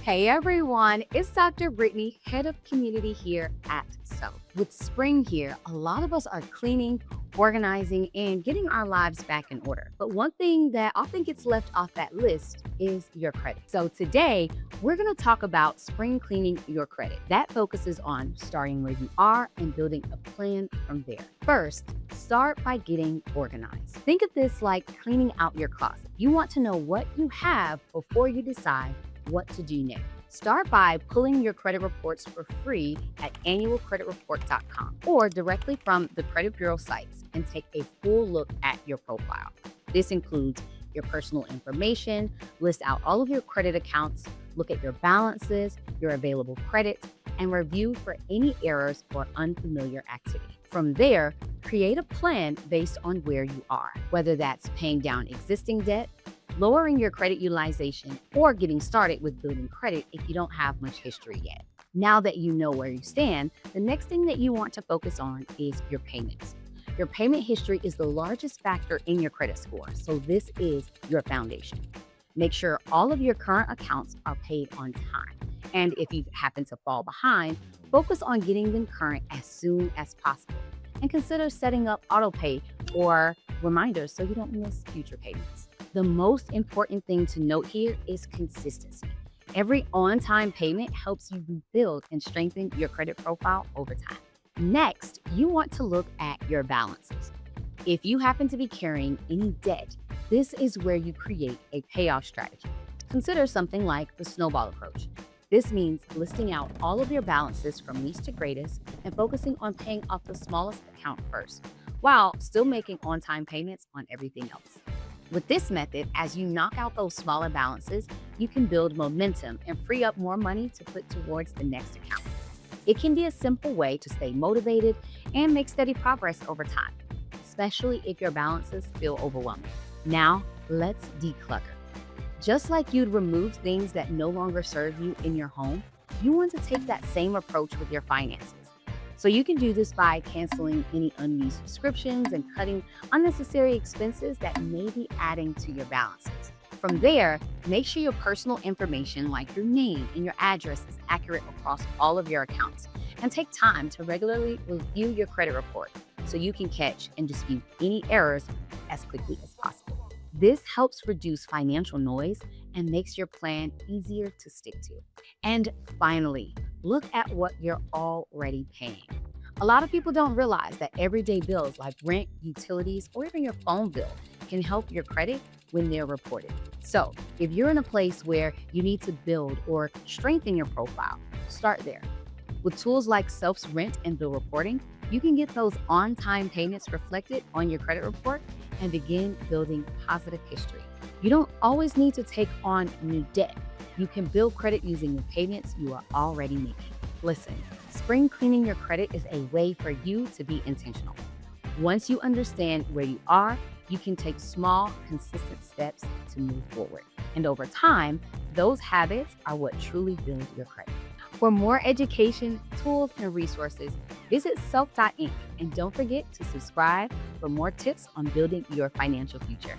Hey everyone, it's Dr. Brittany, head of community here at Self. With spring here, a lot of us are cleaning, organizing, and getting our lives back in order. But one thing that often gets left off that list is your credit. So today, we're going to talk about spring cleaning your credit. That focuses on starting where you are and building a plan from there. First, start by getting organized. Think of this like cleaning out your closet. You want to know what you have before you decide what to do next. Start by pulling your credit reports for free at annualcreditreport.com or directly from the credit bureau sites and take a full look at your profile. This includes your personal information, list out all of your credit accounts, look at your balances, your available credits, and review for any errors or unfamiliar activity. From there, create a plan based on where you are, whether that's paying down existing debt, lowering your credit utilization, or getting started with building credit if you don't have much history yet. Now that you know where you stand, the next thing that you want to focus on is your payments. Your payment history is the largest factor in your credit score, so this is your foundation. Make sure all of your current accounts are paid on time. And if you happen to fall behind, focus on getting them current as soon as possible. And consider setting up auto pay or reminders so you don't miss future payments. The most important thing to note here is consistency. Every on-time payment helps you rebuild and strengthen your credit profile over time. Next, you want to look at your balances. If you happen to be carrying any debt, this is where you create a payoff strategy. Consider something like the snowball approach. This means listing out all of your balances from least to greatest and focusing on paying off the smallest account first, while still making on-time payments on everything else. With this method, as you knock out those smaller balances, you can build momentum and free up more money to put towards the next account. It can be a simple way to stay motivated and make steady progress over time, especially if your balances feel overwhelming. Now, let's declutter. Just like you'd remove things that no longer serve you in your home, you want to take that same approach with your finances. So you can do this by canceling any unused subscriptions and cutting unnecessary expenses that may be adding to your balances. From there, make sure your personal information like your name and your address is accurate across all of your accounts. And take time to regularly review your credit report so you can catch and dispute any errors as quickly as possible. This helps reduce financial noise and makes your plan easier to stick to. And finally, look at what you're already paying. A lot of people don't realize that everyday bills like rent, utilities, or even your phone bill can help your credit when they're reported. So if you're in a place where you need to build or strengthen your profile, start there. With tools like Self's rent and bill reporting, you can get those on-time payments reflected on your credit report and begin building positive history. You don't always need to take on new debt. You can build credit using the payments you are already making. Listen, spring cleaning your credit is a way for you to be intentional. Once you understand where you are, you can take small, consistent steps to move forward. And over time, those habits are what truly build your credit. For more education, tools, and resources, visit self.inc. and don't forget to subscribe for more tips on building your financial future.